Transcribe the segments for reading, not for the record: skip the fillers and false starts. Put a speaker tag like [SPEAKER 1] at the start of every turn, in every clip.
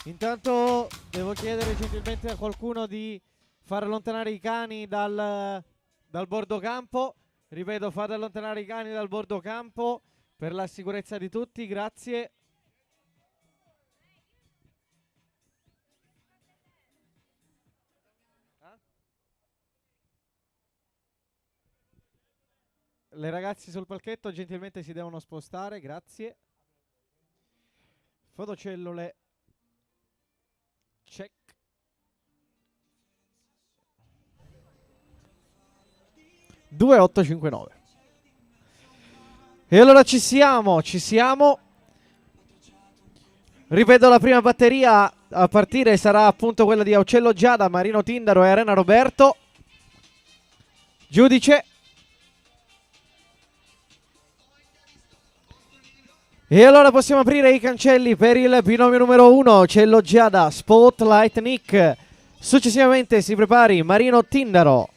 [SPEAKER 1] Intanto devo chiedere gentilmente a qualcuno di far allontanare i cani dal bordo campo. Ripeto, fate allontanare i cani dal bordo campo per la sicurezza di tutti, grazie. Le ragazze sul palchetto gentilmente si devono spostare, grazie. Fotocellule. Check. Due 859. E allora ci siamo. Ripeto, la prima batteria a partire sarà appunto quella di Aucello Giada, Marino Tindaro e Arena Roberto. Giudice. E allora possiamo aprire i cancelli per il binomio numero 1, Aucello Giada, Spotlight Nick. Successivamente si prepari Marino Tindaro.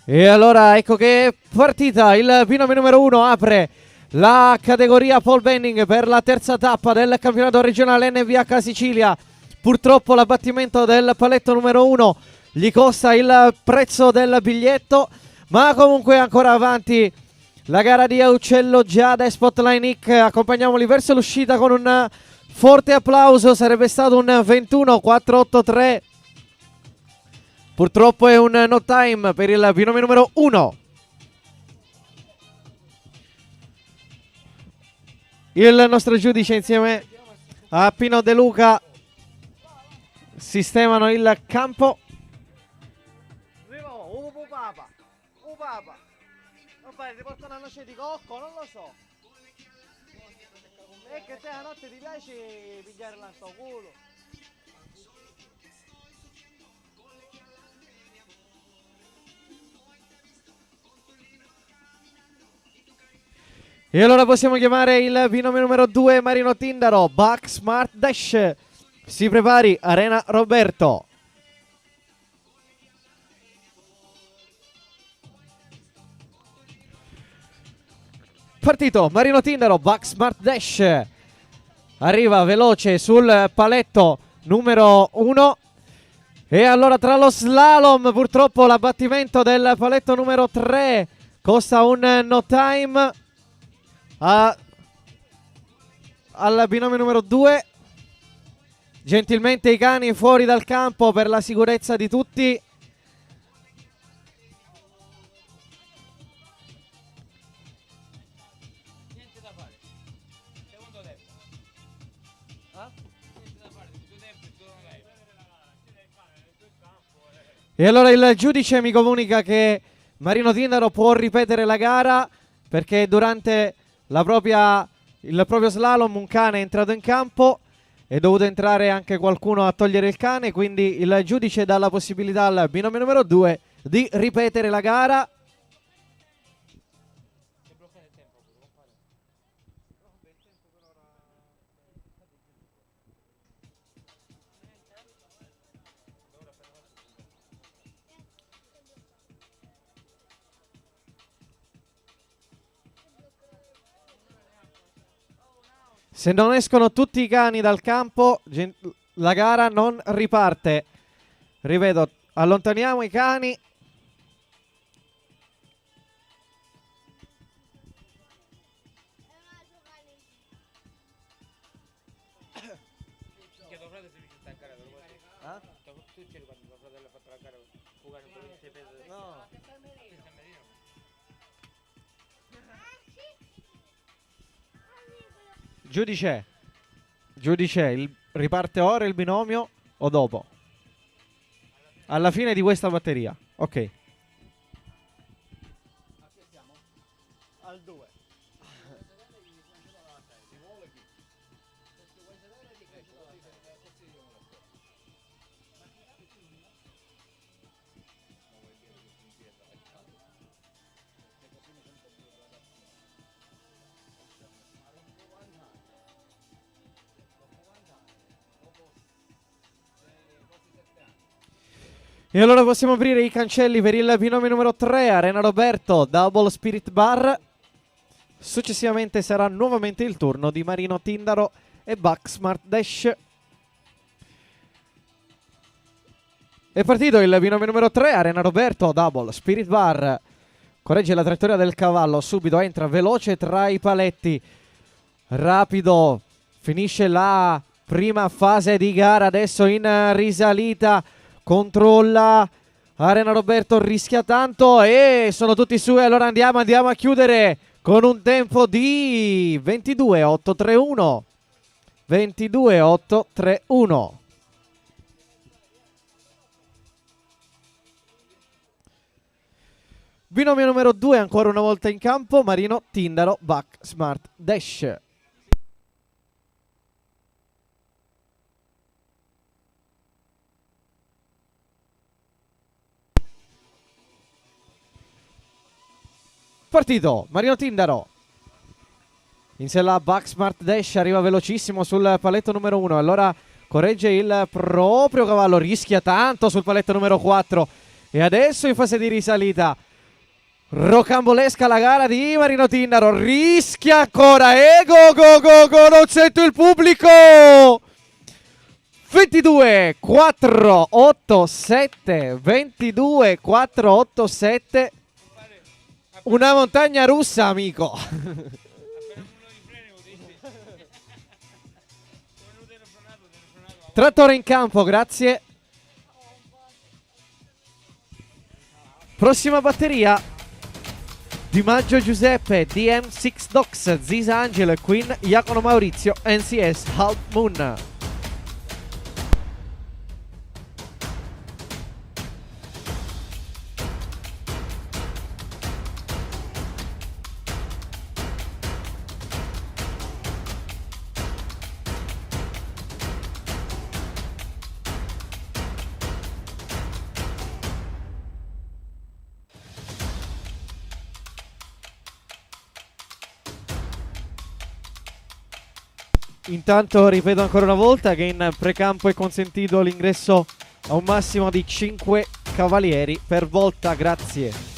[SPEAKER 1] E allora ecco che partita, il binomio numero 1 apre la categoria pole bending per la terza tappa del campionato regionale NVH Sicilia. Purtroppo l'abbattimento del paletto numero 1 gli costa il prezzo del biglietto, ma comunque ancora avanti la gara di Aucello Giada e Spotlight Nick. Accompagniamoli verso l'uscita con un forte applauso, sarebbe stato un 21-483. Purtroppo è un no time per il binomio numero 1. Il nostro giudice insieme a Pino De Luca sistemano il campo. Ti porto una noce di cocco, non lo so. È che te la notte ti piace pigliare la sto culo. E allora possiamo chiamare il binomio numero 2 Marino Tindaro, Buck Smart Dash. Si prepari Arena Roberto. Partito Marino Tindaro, Buck Smart Dash. Arriva veloce sul paletto numero 1. E allora tra lo slalom purtroppo l'abbattimento del paletto numero 3 costa un no time al binomio numero 2. Gentilmente i cani fuori dal campo per la sicurezza di tutti. Niente da fare. Secondo tempo. Niente da fare, il tuo tempo, il tuo tempo. E allora il giudice mi comunica che Marino Tindaro può ripetere la gara perché durante il proprio slalom un cane è entrato in campo. È dovuto entrare anche qualcuno a togliere il cane, quindi il giudice dà la possibilità al binomio numero 2 di ripetere la gara. Se non escono tutti i cani dal campo, la gara non riparte. Ripeto, allontaniamo i cani. Giudice, riparte ora il binomio o dopo? Alla fine di questa batteria. Ok. Al 2. E allora possiamo aprire i cancelli per il binomio numero 3, Arena Roberto, Double Spirit Bar. Successivamente sarà nuovamente il turno di Marino Tindaro e Buck Smart Dash. È partito il binomio numero 3, Arena Roberto, Double Spirit Bar. Corregge la traiettoria del cavallo, subito entra veloce tra i paletti. Rapido, finisce la prima fase di gara, adesso in risalita. Controlla Arena Roberto, rischia tanto e sono tutti su. E allora andiamo a chiudere con un tempo di 22.831. 22.831. Binomio numero 2 ancora una volta in campo, Marino Tindaro, Buck Smart Dash. Partito, Marino Tindaro. In sella Buck Smart Dash, arriva velocissimo sul paletto numero 1. Allora corregge il proprio cavallo, rischia tanto sul paletto numero 4. E adesso in fase di risalita. Rocambolesca la gara di Marino Tindaro, rischia ancora e go, non sento il pubblico. 22-4-8-7, 22-4-8-7. Una montagna russa, amico. Trattore in campo, grazie. Prossima batteria: Di Maggio Giuseppe, DM6 Docs, Zisa Angelo e Queen, Iacono Maurizio, NCS Half Moon. Intanto ripeto ancora una volta che in precampo è consentito l'ingresso a un massimo di 5 cavalieri per volta, grazie.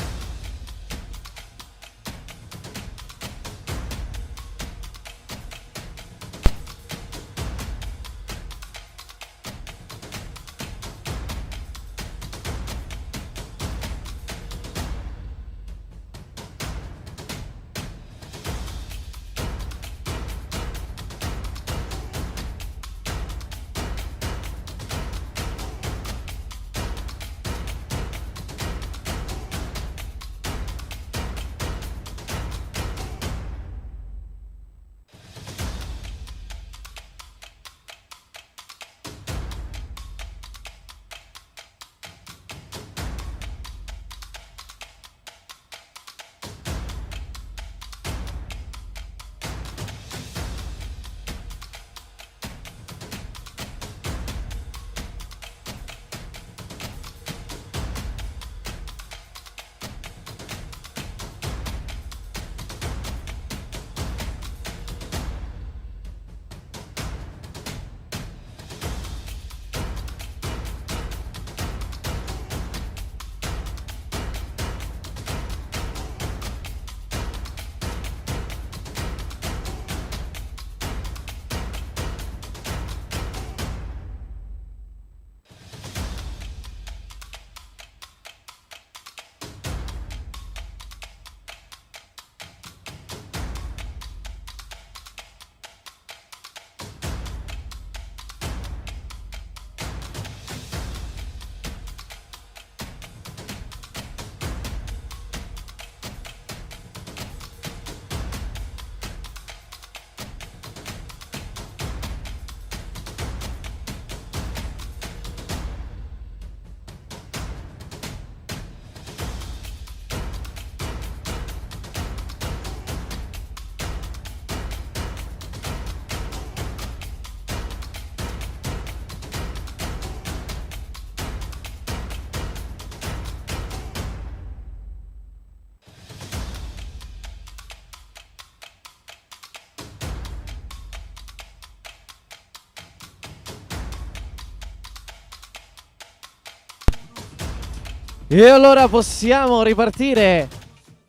[SPEAKER 1] E allora possiamo ripartire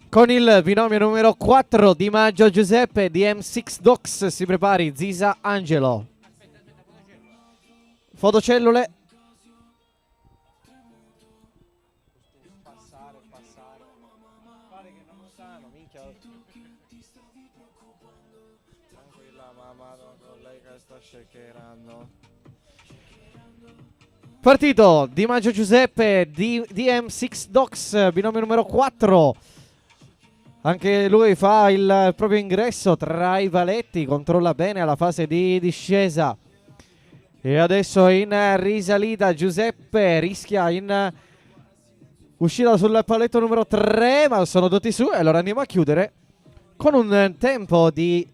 [SPEAKER 1] con il binomio numero 4 di Maggio Giuseppe di M6 Docs. Si prepari Zisa Angelo. Fotocellule. Passare. Pare che non sanno, minchia. Tranquilla mamma, con lei che sta shakerando. Partito di Maggio Giuseppe di M6 Docs, binomio numero 4. Anche lui fa il proprio ingresso tra i paletti, controlla bene la fase di discesa. E adesso in risalita Giuseppe rischia in uscita sul paletto numero 3, ma sono tutti su. E allora andiamo a chiudere con un tempo di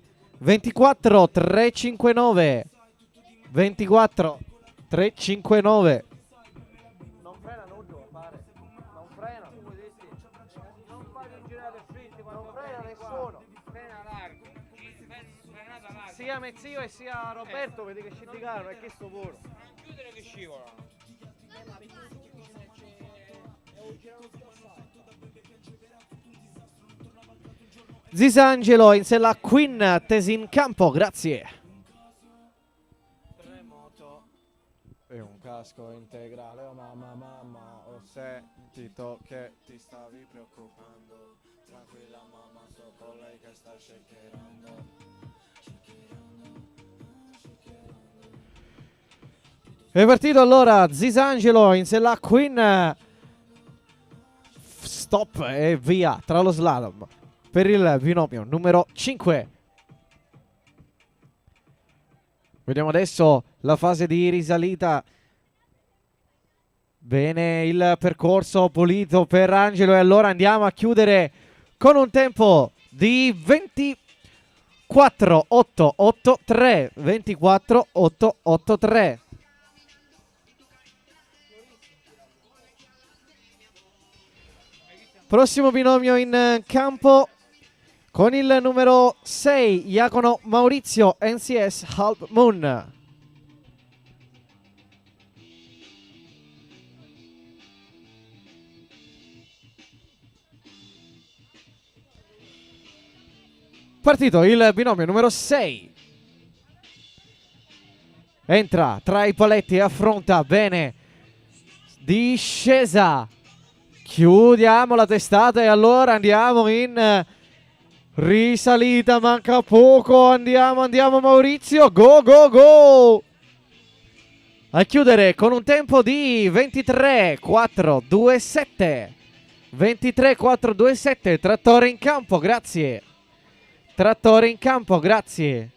[SPEAKER 1] 24.359. 24.359. Non frena nudo, pare. Non frena, tu vuoi dirti. Non fai il girare fritti, ma non frena nessuno.
[SPEAKER 2] Frena largo, frenata larga.
[SPEAKER 1] Sia Mezzio e sia Roberto, vedi che scendigano, è che sto puro.
[SPEAKER 2] Non chiudere che scivola.
[SPEAKER 1] Zisangelo in sella Queen, tesi in campo, grazie.
[SPEAKER 3] Terremoto e un casco integrale. Oh mamma, ho sentito che ti stavi preoccupando. Tranquilla mamma, sto con lei che sta shakerando.
[SPEAKER 1] È partito allora Zisangelo in sella Queen. Stop e via tra lo slalom per il binomio numero 5. Vediamo adesso la fase di risalita. Bene il percorso pulito per Angelo e allora andiamo a chiudere con un tempo di 24.883. 24.883. Prossimo binomio in campo con il numero 6, Iacono Maurizio, NCS Half Moon. Partito il binomio numero 6. Entra tra i paletti e affronta bene. Discesa. Chiudiamo la testata e allora andiamo in risalita, manca poco, andiamo Maurizio, go! A chiudere con un tempo di 23.427. 23.427, trattore in campo, grazie. Trattore in campo, grazie.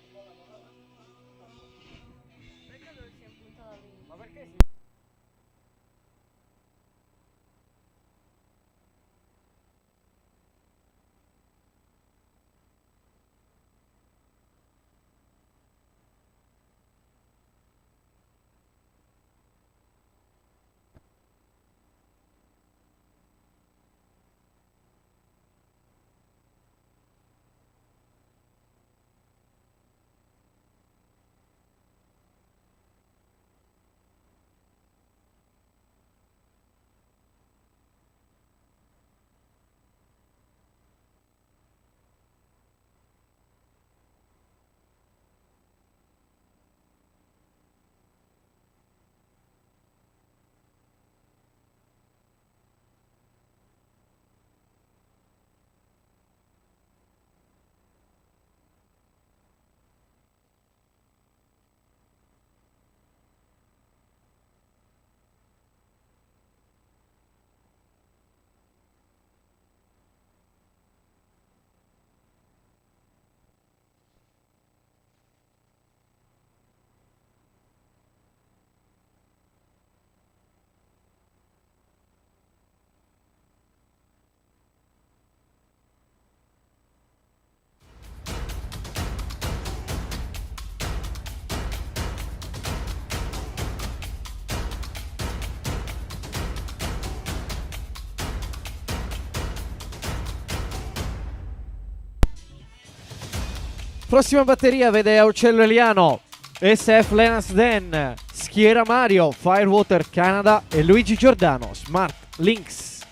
[SPEAKER 1] Prossima batteria vede Aucello Eliano, SF Lenansden, Schiera Mario, Firewater Canada e Luigi Giordano, Smart Links.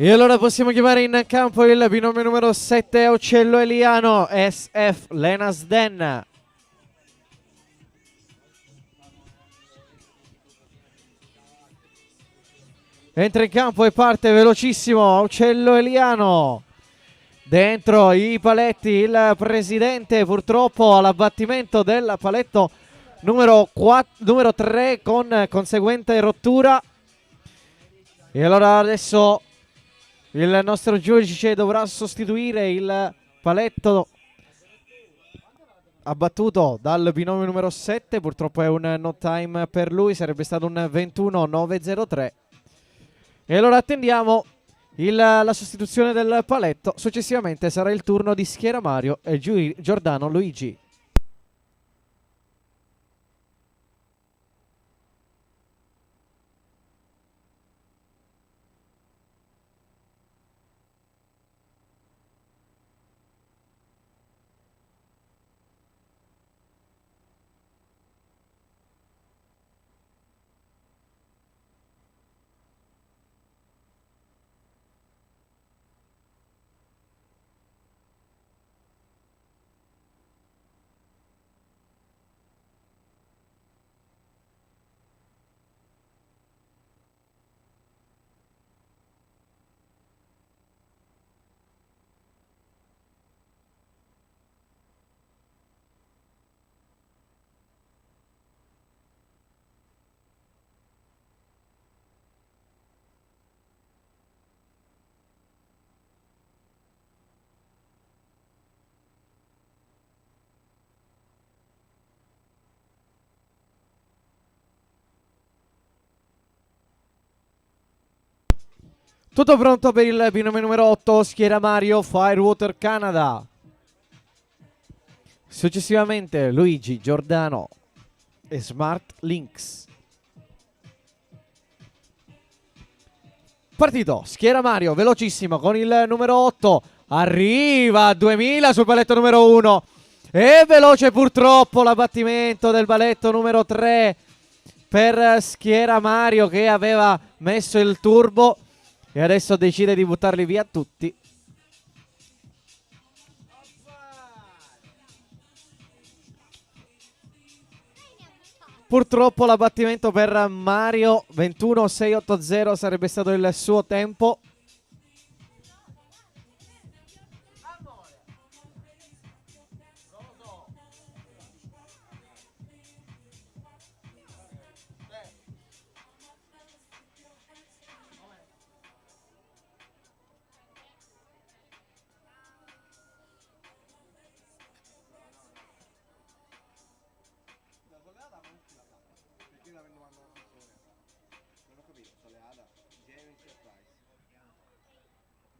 [SPEAKER 1] E allora possiamo chiamare in campo il binomio numero 7 Uccello Eliano SF Lenasden. Entra in campo e parte velocissimo Uccello Eliano. Dentro i paletti il presidente, purtroppo all'abbattimento del paletto numero 3 con conseguente rottura. E allora adesso il nostro giudice dovrà sostituire il paletto abbattuto dal binomio numero 7. Purtroppo è un no time per lui, sarebbe stato un 21-9-0-3. E allora attendiamo la sostituzione del paletto. Successivamente sarà il turno di Schiera Mario e Giordano Luigi. Tutto pronto per il binomio numero 8, Schiera Mario, Firewater Canada. Successivamente Luigi, Giordano e Smart Links. Partito, Schiera Mario, velocissimo con il numero 8. Arriva a 2000 sul paletto numero 1. E veloce purtroppo l'abbattimento del paletto numero 3 per Schiera Mario, che aveva messo il turbo e adesso decide di buttarli via tutti. Purtroppo l'abbattimento per Mario 21-680 sarebbe stato il suo tempo.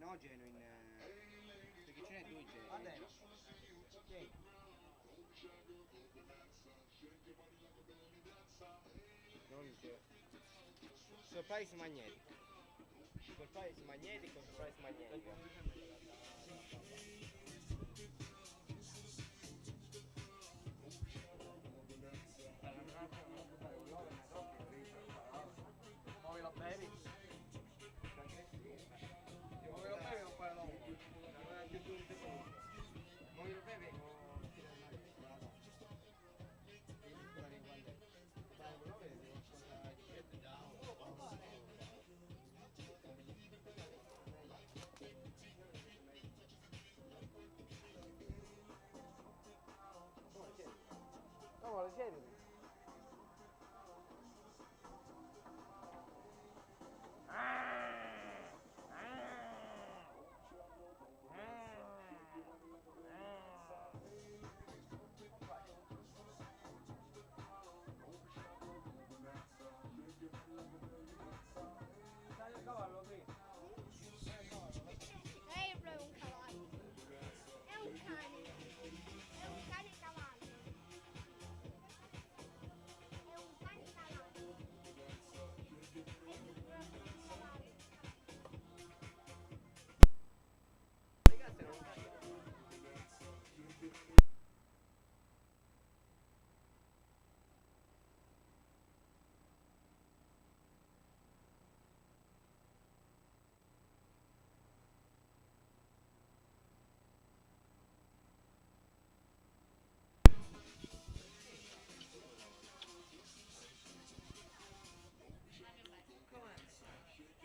[SPEAKER 2] No, Genuine. Perché ce n'è due Genuine. Non Surprise Magnetic. Surprise Magnetic o Surprise Magnetica? Poi lo bevi? Poi lo bevi o poi lo bevi? Poi lo bevi o...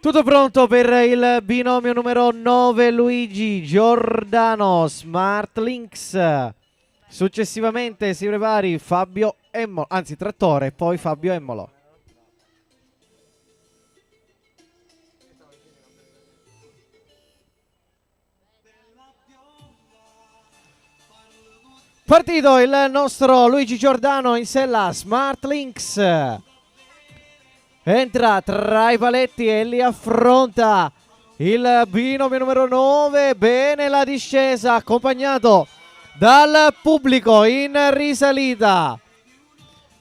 [SPEAKER 1] Tutto pronto per il binomio numero 9, Luigi Giordano, Smart Links. Successivamente si prepari Fabio Emmolo, anzi Trattore, poi Fabio Emmolo. Partito il nostro Luigi Giordano in sella Smart Links. Entra tra i paletti e li affronta il binomio numero 9. Bene la discesa, accompagnato dal pubblico in risalita.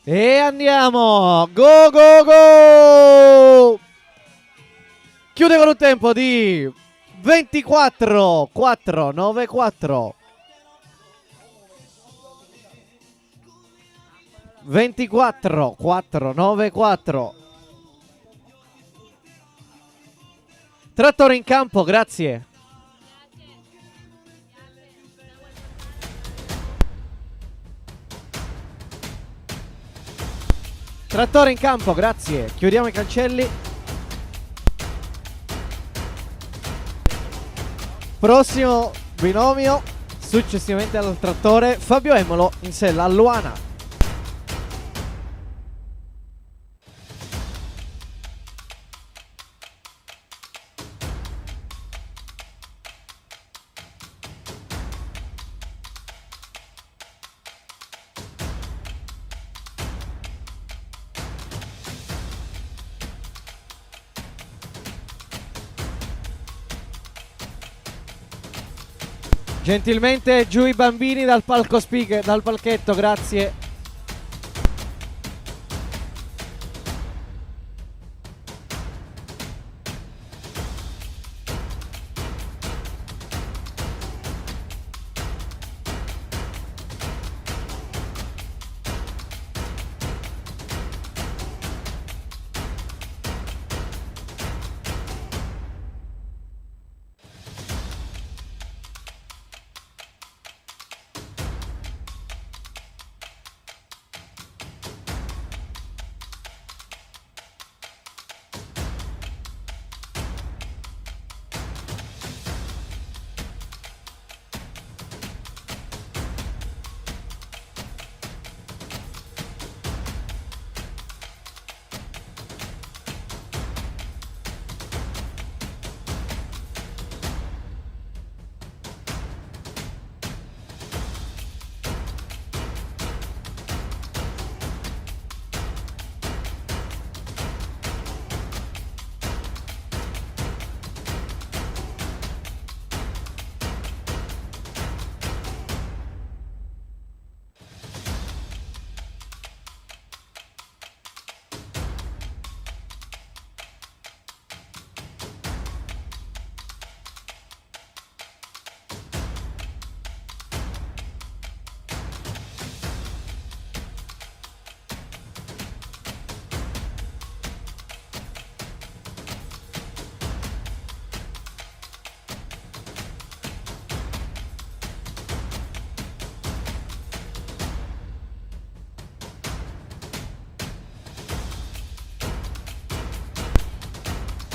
[SPEAKER 1] E andiamo. Go, go, go! Chiude con un tempo di 24-4-9-4. 24-4-9-4. Trattore in campo, grazie. Trattore in campo, grazie. Chiudiamo i cancelli. Prossimo binomio, successivamente al trattore, Fabio Emmolo in sella a Luana. Gentilmente giù i bambini dal palco speaker, dal palchetto, grazie.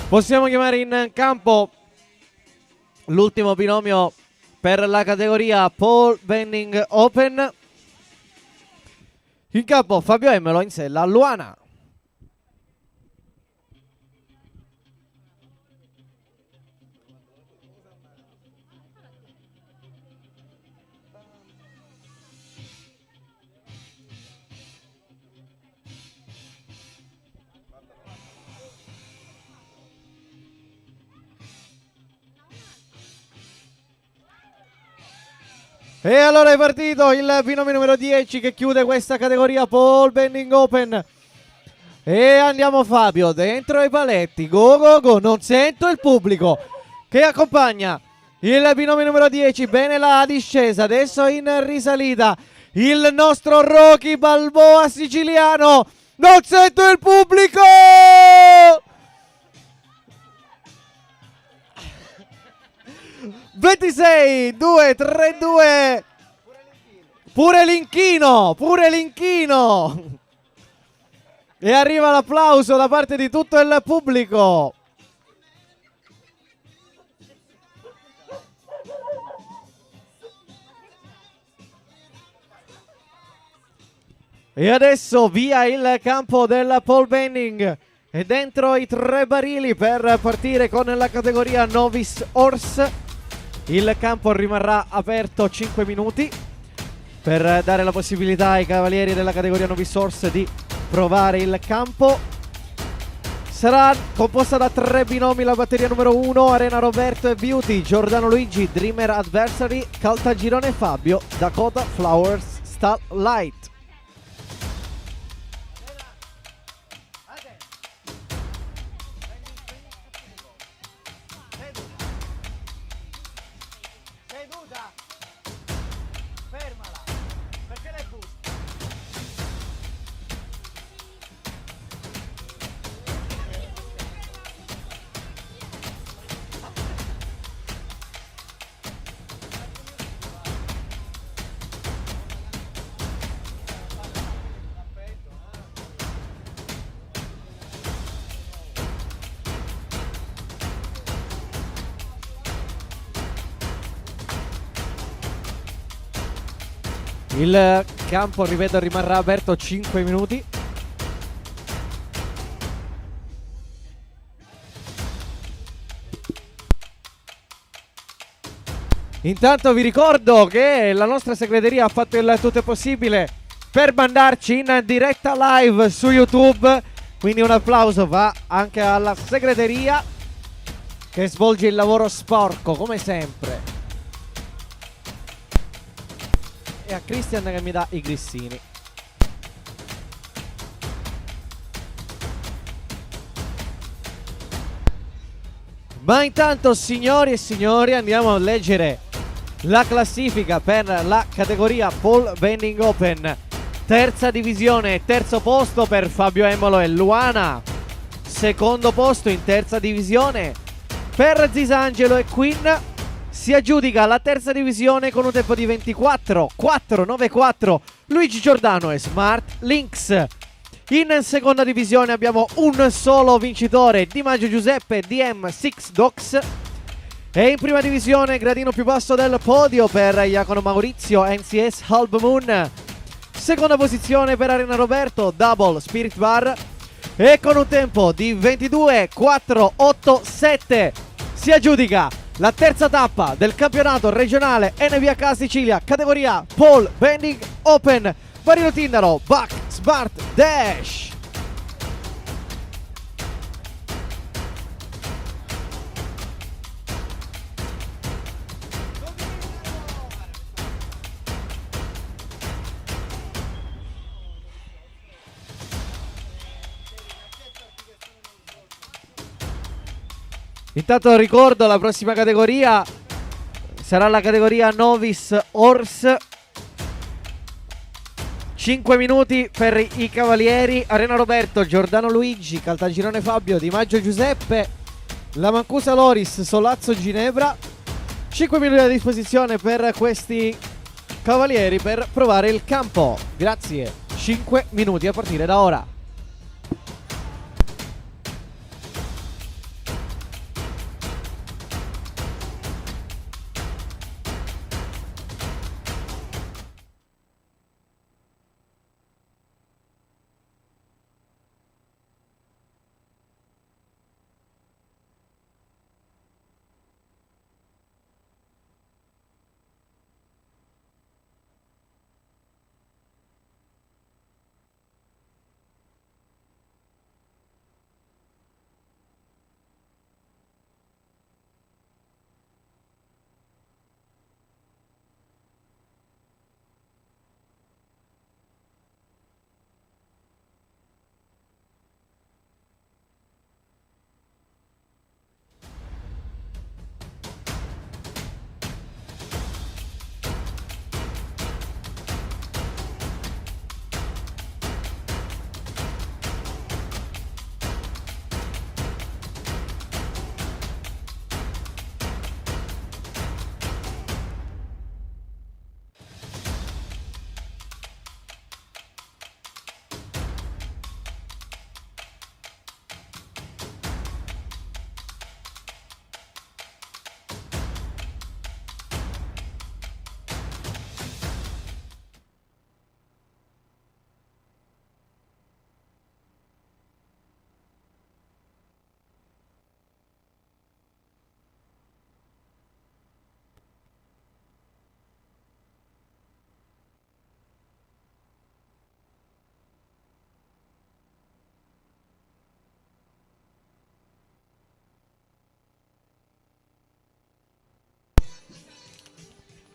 [SPEAKER 1] Possiamo chiamare in campo l'ultimo binomio per la categoria Pole Bending Open. In campo Fabio Emmolo in sella a Luana. E allora è partito il binomio numero 10 che chiude questa categoria Pole Bending Open. E andiamo Fabio, dentro i paletti, go go go, non sento il pubblico che accompagna il binomio numero 10, bene la discesa, adesso in risalita il nostro Rocky Balboa siciliano, non sento il pubblico! 26, 2, 3, 2. Pure l'inchino, pure l'inchino. E arriva l'applauso da parte di tutto il pubblico. E adesso via il campo del pole bending e dentro i 3 barili per partire con la categoria Novice Horse. Il campo rimarrà aperto 5 minuti per dare la possibilità ai cavalieri della categoria Novice Horse di provare il campo. Sarà composta da 3 binomi la batteria numero 1, Arena Roberto e Beauty, Giordano Luigi, Dreamer Adversary, Caltagirone Fabio, Dakota Flowers, Starlight.
[SPEAKER 2] Seduta! Fermala! Perché le busti?
[SPEAKER 1] Il campo, ripeto, rimarrà aperto 5 minuti. Intanto vi ricordo che la nostra segreteria ha fatto il tutto possibile per mandarci in diretta live su YouTube, quindi un applauso va anche alla segreteria che svolge il lavoro sporco come sempre, e a Christian che mi dà i grissini. Ma intanto, signori e signori, andiamo a leggere la classifica per la categoria Pole Bending Open. Terza divisione, terzo posto per Fabio Emolo e Luana. Secondo posto in terza divisione per Zisangelo e Queen. Si aggiudica la terza divisione con un tempo di 24,494 Luigi Giordano e Smart Lynx. In seconda divisione abbiamo un solo vincitore, Di Maggio Giuseppe DM6 Docs. E in prima divisione, gradino più basso del podio per Iacono Maurizio NCS Halb Moon. Seconda posizione per Arena Roberto Double Spirit Bar. E con un tempo di 22,487 si aggiudica la terza tappa del campionato regionale NVH Sicilia, categoria Pole Bending Open. Marino Tindaro, Buck Smart Dash. Intanto ricordo la prossima categoria sarà la categoria Novice Horse. 5 minuti per i cavalieri. Arena Roberto, Giordano Luigi, Caltagirone Fabio, Di Maggio Giuseppe, La Mancusa Loris, Solazzo Ginevra. 5 minuti a disposizione per questi cavalieri per provare il campo. Grazie. 5 minuti a partire da ora.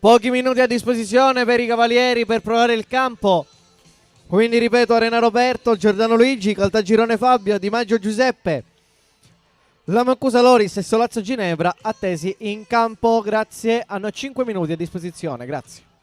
[SPEAKER 1] Pochi minuti a disposizione per i cavalieri per provare il campo. Quindi ripeto, Arena Roberto, Giordano Luigi, Caltagirone Fabio, Di Maggio Giuseppe, La Mancusa Loris e Solazzo Ginevra attesi in campo. Grazie, hanno 5 minuti a disposizione, grazie.